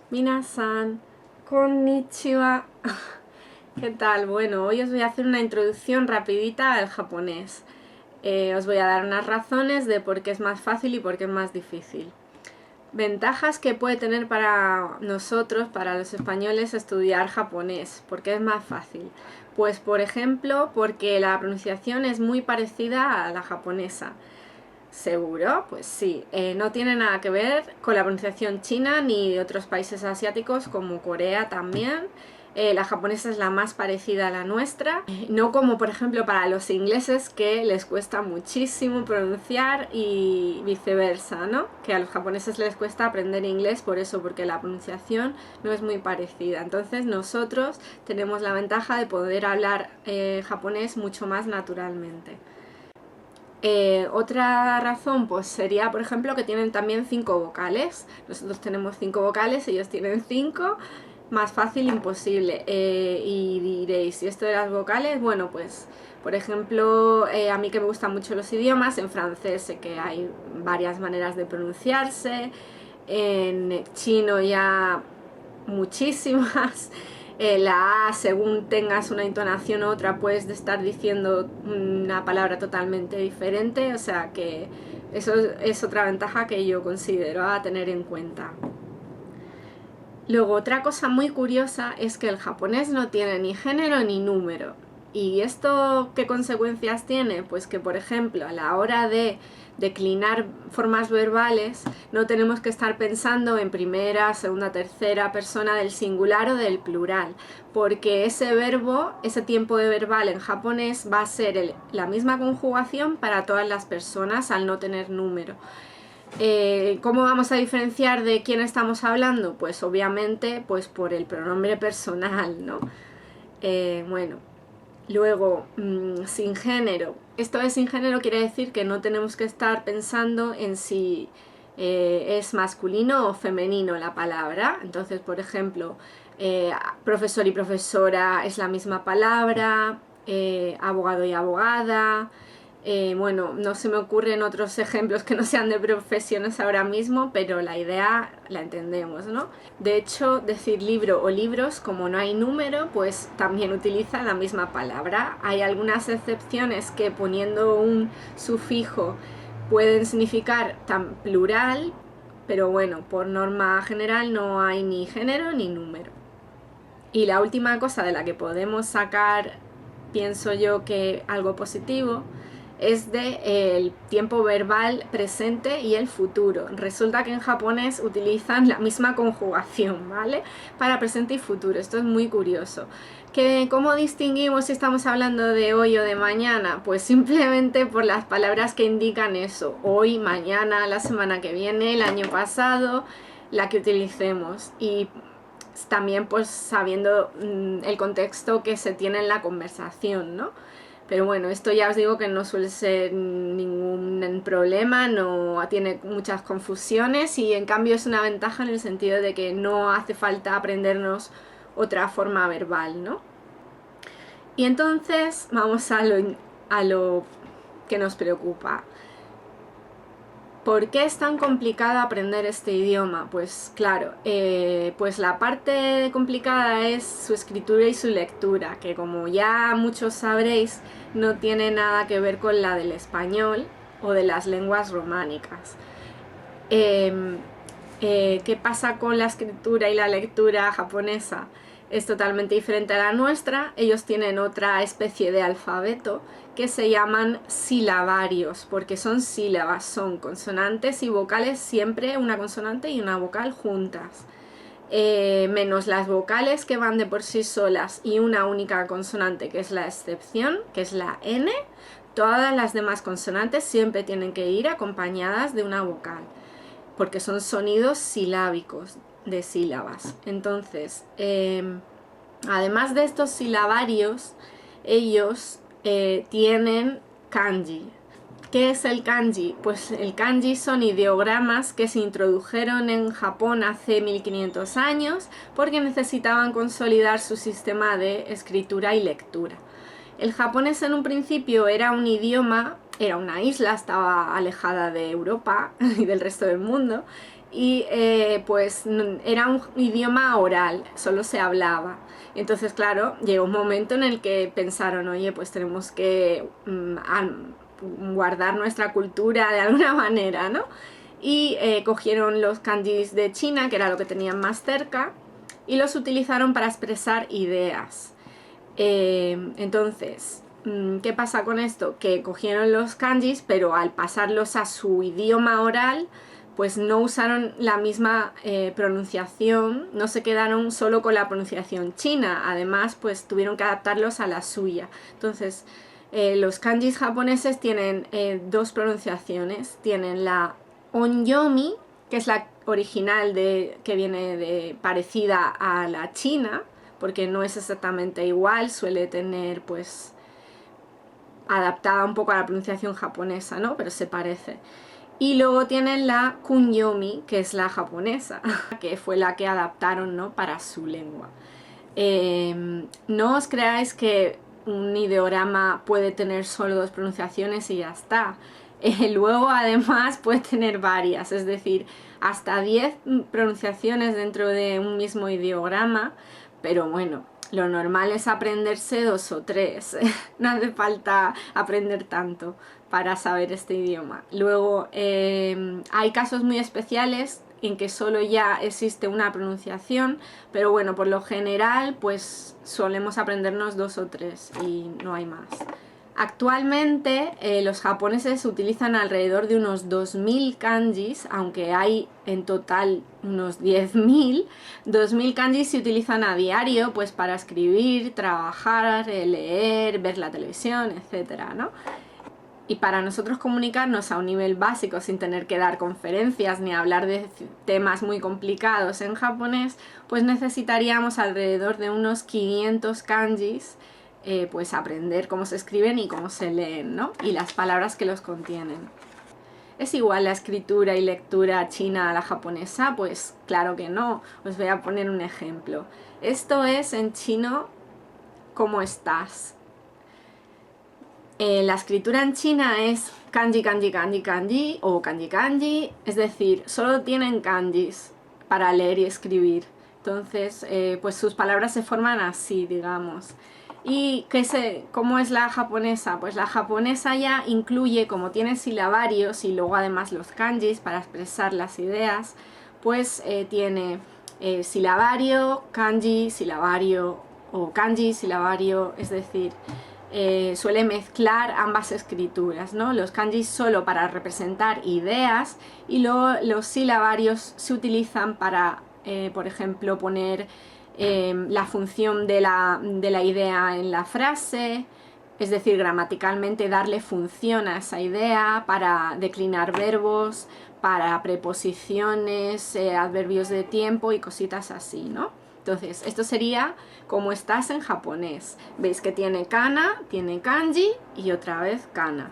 Minasan, konnichiwa. ¿Qué tal? Bueno, hoy os voy a hacer una introducción rapidita al japonés. Os voy a dar unas razones de por qué es más fácil y por qué es más difícil. Ventajas que puede tener para nosotros, para los españoles, estudiar japonés. ¿Por qué es más fácil? Pues por ejemplo, porque la pronunciación es muy parecida a la japonesa. ¿Seguro? Pues sí, no tiene nada que ver con la pronunciación china ni de otros países asiáticos como Corea también. La japonesa es la más parecida a la nuestra, no como por ejemplo para los ingleses que les cuesta muchísimo pronunciar y viceversa, ¿no? Que a los japoneses les cuesta aprender inglés por eso, porque la pronunciación no es muy parecida. Entonces nosotros tenemos la ventaja de poder hablar japonés mucho más naturalmente. Otra razón pues sería, por ejemplo, que tienen también 5 vocales. Nosotros tenemos 5 vocales, ellos tienen 5. Más fácil imposible. Y diréis, ¿y esto de las vocales? Bueno, pues, por ejemplo, a mí que me gustan mucho los idiomas, en francés sé que hay varias maneras de pronunciarse, en chino ya muchísimas. La A, según tengas una entonación u otra, puedes estar diciendo una palabra totalmente diferente, o sea que eso es otra ventaja que yo considero a tener en cuenta. Luego, otra cosa muy curiosa es que el japonés no tiene ni género ni número. ¿Y esto qué consecuencias tiene? Pues que, por ejemplo, a la hora de declinar formas verbales, no tenemos que estar pensando en primera, segunda, tercera persona del singular o del plural, porque ese verbo, ese tiempo de verbal en japonés va a ser la misma conjugación para todas las personas al no tener número. ¿Cómo vamos a diferenciar de quién estamos hablando? Pues obviamente pues por el pronombre personal, ¿no? Bueno, luego, sin género. Esto de sin género quiere decir que no tenemos que estar pensando en si es masculino o femenino la palabra. Entonces, por ejemplo, profesor y profesora es la misma palabra, abogado y abogada. Bueno, no se me ocurren otros ejemplos que no sean de profesiones ahora mismo, pero la idea la entendemos, ¿no? De hecho, decir libro o libros, como no hay número, pues también utilizan la misma palabra. Hay algunas excepciones que poniendo un sufijo pueden significar tan plural, pero bueno, por norma general no hay ni género ni número. Y la última cosa de la que podemos sacar, pienso yo que algo positivo, es el tiempo verbal presente y el futuro. Resulta que en japonés utilizan la misma conjugación, ¿vale? Para presente y futuro. Esto es muy curioso. ¿Cómo distinguimos si estamos hablando de hoy o de mañana? Pues simplemente por las palabras que indican eso. Hoy, mañana, la semana que viene, el año pasado, la que utilicemos. Y también pues sabiendo el contexto que se tiene en la conversación, ¿no? Pero bueno, esto ya os digo que no suele ser ningún problema, no tiene muchas confusiones y en cambio es una ventaja en el sentido de que no hace falta aprendernos otra forma verbal, ¿no? Y entonces vamos a lo que nos preocupa. ¿Por qué es tan complicado aprender este idioma? Pues claro, pues la parte complicada es su escritura y su lectura, que como ya muchos sabréis, no tiene nada que ver con la del español o de las lenguas románicas. ¿Qué pasa con la escritura y la lectura japonesa? Es totalmente diferente a la nuestra. Ellos tienen otra especie de alfabeto que se llaman silabarios, porque son sílabas, son consonantes y vocales, siempre una consonante y una vocal juntas. Menos las vocales que van de por sí solas y una única consonante que es la excepción, que es la N. Todas las demás consonantes siempre tienen que ir acompañadas de una vocal, porque son sonidos silábicos de sílabas. Entonces, además de estos silabarios, ellos tienen kanji. ¿Qué es el kanji? Pues el kanji son ideogramas que se introdujeron en Japón hace 1500 años porque necesitaban consolidar su sistema de escritura y lectura. El japonés en un principio era un idioma, era una isla, estaba alejada de Europa y del resto del mundo, y pues era un idioma oral, solo se hablaba. Entonces, claro, llegó un momento en el que pensaron, oye, pues tenemos que guardar nuestra cultura de alguna manera, ¿no? Y cogieron los kanjis de China, que era lo que tenían más cerca, y los utilizaron para expresar ideas. Entonces, ¿qué pasa con esto? Que cogieron los kanjis, pero al pasarlos a su idioma oral, pues no usaron la misma pronunciación, no se quedaron solo con la pronunciación china, además pues tuvieron que adaptarlos a la suya. Entonces, los kanjis japoneses tienen dos pronunciaciones, tienen la onyomi, que es la original que viene parecida a la china, porque no es exactamente igual, suele tener pues adaptada un poco a la pronunciación japonesa, ¿no? Pero se parece. Y luego tienen la kunyomi, que es la japonesa, que fue la que adaptaron, ¿no? Para su lengua. No os creáis que un ideograma puede tener solo dos pronunciaciones y ya está. Luego además puede tener varias, es decir, hasta 10 pronunciaciones dentro de un mismo ideograma, pero bueno, lo normal es aprenderse 2 o 3, no hace falta aprender tanto para saber este idioma. Luego hay casos muy especiales en que solo ya existe una pronunciación, pero bueno, por lo general pues solemos aprendernos 2 o 3 y no hay más. Actualmente los japoneses utilizan alrededor de unos 2000 kanjis, aunque hay en total unos 10.000. 2000 kanjis se utilizan a diario pues para escribir, trabajar, leer, ver la televisión, etcétera, ¿no? Y para nosotros comunicarnos a un nivel básico sin tener que dar conferencias ni hablar de temas muy complicados en japonés, pues necesitaríamos alrededor de unos 500 kanjis, pues aprender cómo se escriben y cómo se leen, ¿no? Y las palabras que los contienen. ¿Es igual la escritura y lectura china a la japonesa? Pues claro que no. Os voy a poner un ejemplo. Esto es en chino ¿cómo estás? La escritura en China es kanji, kanji, kanji, kanji o kanji, kanji, es decir, solo tienen kanjis para leer y escribir. Entonces, pues sus palabras se forman así, digamos. ¿Y cómo es la japonesa? Pues la japonesa ya incluye, como tiene silabarios y luego además los kanjis para expresar las ideas, pues tiene silabario, kanji, silabario o kanji, silabario, es decir, suele mezclar ambas escrituras, ¿no? Los kanjis solo para representar ideas y luego los silabarios se utilizan para, por ejemplo, poner la función de la idea en la frase, es decir, gramaticalmente darle función a esa idea, para declinar verbos, para preposiciones, adverbios de tiempo y cositas así, ¿no? Entonces, esto sería como estás en japonés. Veis que tiene kana, tiene kanji y otra vez kana.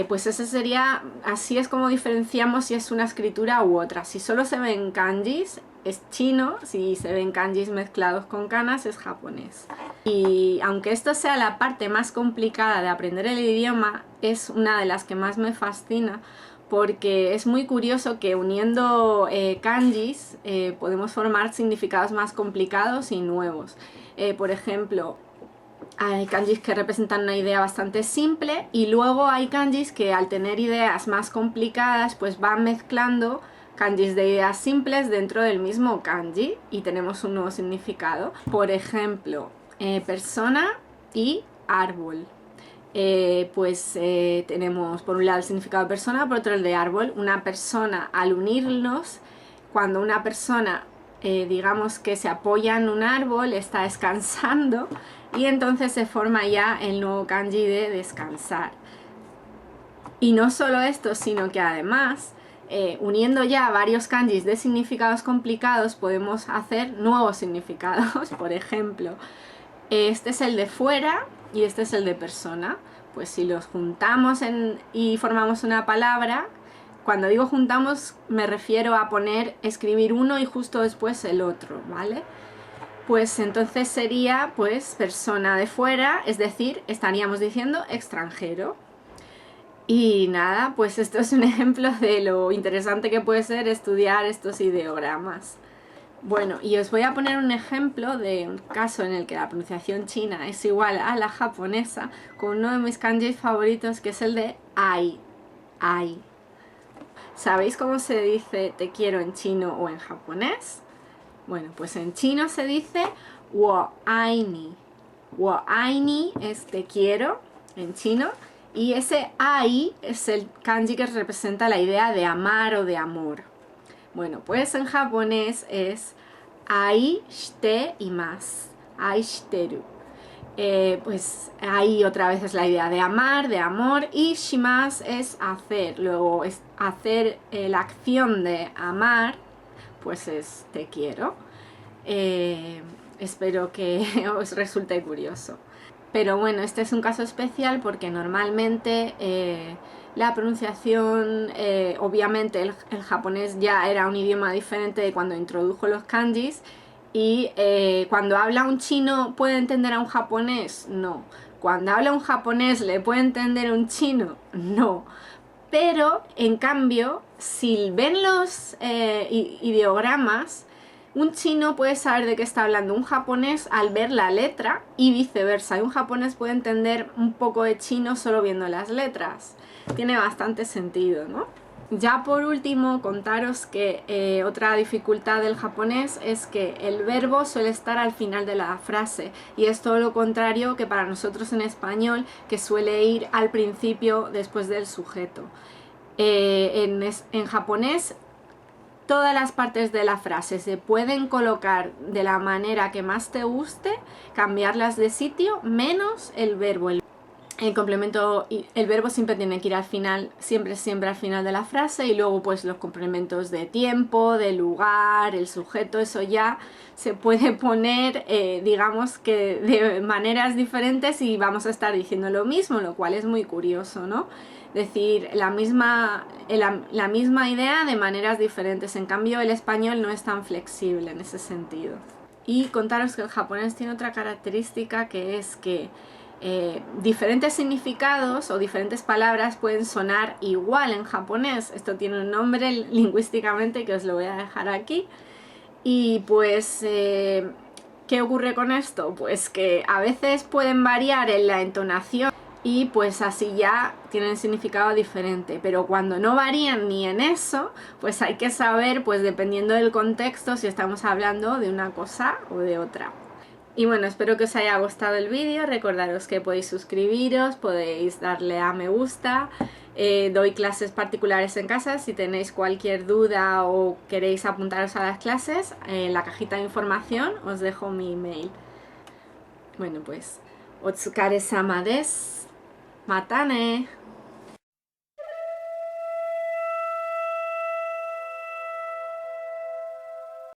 Pues ese sería, así es como diferenciamos si es una escritura u otra. Si solo se ven kanjis, es chino. Si se ven kanjis mezclados con kanas, es japonés. Y aunque esto sea la parte más complicada de aprender el idioma, es una de las que más me fascina, porque es muy curioso que uniendo kanjis podemos formar significados más complicados y nuevos. Por ejemplo, hay kanjis que representan una idea bastante simple y luego hay kanjis que al tener ideas más complicadas pues van mezclando kanjis de ideas simples dentro del mismo kanji y tenemos un nuevo significado. Por ejemplo, persona y árbol. Tenemos por un lado el significado de persona, por otro el de árbol. Una persona, al unirlos, cuando una persona digamos que se apoya en un árbol, está descansando y entonces se forma ya el nuevo kanji de descansar. Y no solo esto, sino que además uniendo ya varios kanjis de significados complicados podemos hacer nuevos significados. Por ejemplo, este es el de fuera y este es el de persona. Pues si los juntamos y formamos una palabra, cuando digo juntamos me refiero a escribir uno y justo después el otro, ¿vale? Pues entonces sería pues persona de fuera, es decir, estaríamos diciendo extranjero. Y nada, pues esto es un ejemplo de lo interesante que puede ser estudiar estos ideogramas. Bueno, y os voy a poner un ejemplo de un caso en el que la pronunciación china es igual a la japonesa con uno de mis kanjis favoritos, que es el de ai, ai. ¿Sabéis cómo se dice te quiero en chino o en japonés? Bueno, pues en chino se dice wo ai ni. Wo ai ni es te quiero en chino, y ese ai es el kanji que representa la idea de amar o de amor. Bueno, pues en japonés es ai shite imasu, ai shiteru. Pues ahí otra vez es la idea de amar, de amor, y shimas es hacer. Luego es hacer la acción de amar, pues es te quiero. Espero que os resulte curioso. Pero bueno, este es un caso especial porque normalmente la pronunciación, obviamente el japonés ya era un idioma diferente de cuando introdujo los kanjis, y cuando habla un chino, ¿puede entender a un japonés? No. Cuando habla un japonés, ¿le puede entender un chino? No. Pero, en cambio, si ven los ideogramas, un chino puede saber de qué está hablando un japonés al ver la letra, y viceversa. Y un japonés puede entender un poco de chino solo viendo las letras. Tiene bastante sentido, ¿no? Ya por último, contaros que otra dificultad del japonés es que el verbo suele estar al final de la frase, y es todo lo contrario que para nosotros en español, que suele ir al principio después del sujeto. En japonés todas las partes de la frase se pueden colocar de la manera que más te guste, cambiarlas de sitio, menos el verbo. El complemento, el verbo siempre tiene que ir al final, siempre al final de la frase, y luego pues los complementos de tiempo, de lugar, el sujeto, eso ya se puede poner, digamos que de maneras diferentes, y vamos a estar diciendo lo mismo, lo cual es muy curioso, ¿no? Decir la misma idea de maneras diferentes. En cambio, el español no es tan flexible en ese sentido. Y contaros que el japonés tiene otra característica, que es que diferentes significados o diferentes palabras pueden sonar igual en japonés. Esto tiene un nombre lingüísticamente que os lo voy a dejar aquí. Y pues, ¿qué ocurre con esto? Pues que a veces pueden variar en la entonación, y pues así ya tienen significado diferente. Pero cuando no varían ni en eso, pues hay que saber, pues dependiendo del contexto, si estamos hablando de una cosa o de otra. Y bueno, espero que os haya gustado el vídeo. Recordaros que podéis suscribiros, podéis darle a me gusta. Doy clases particulares en casa. Si tenéis cualquier duda o queréis apuntaros a las clases, en la cajita de información os dejo mi email. Bueno, pues, otsukare-sama desu. Mata ne.